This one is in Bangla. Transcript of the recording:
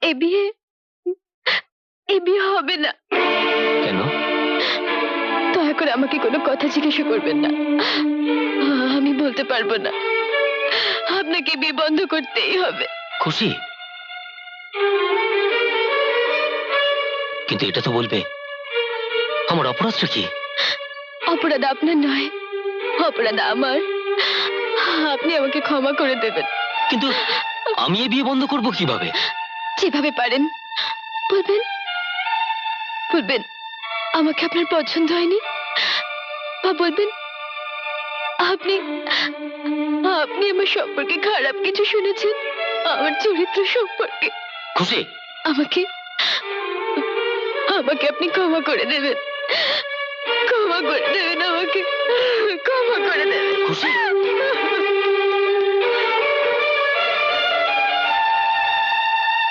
এ বিয়ে এ বিয়ে হবে না। কেন? দয়া করে আমাকে কোনো কথা জিজ্ঞাসা করবেন না। আমি বলতে পারবো না। আপনাকে বিয়ে বন্ধ করতেই হবে। খুশি, কিন্তু এটা তো বলবে আমার অপরাধটা কি? অপরাধ আপনার নয়, অপরাধ আমার। আপনি আমাকে ক্ষমা করে দেবেন। কিন্তু আমি এই বিয়ে বন্ধ করব কিভাবে? যেভাবে পারেন বলবেন। বলবেন আমাকে আপনার পছন্দ হয়নি, বা বলবেন আপনি আপনি আমার সম্পর্কে খারাপ কিছু শুনেছেন, আমার চরিত্র সম্পর্কে। খুশি, আমাকে আমাকে আপনি ক্ষমা করে দেবেন। ক্ষমা করে দেবেন আমাকে, ক্ষমা করে দেবেন। খুশি।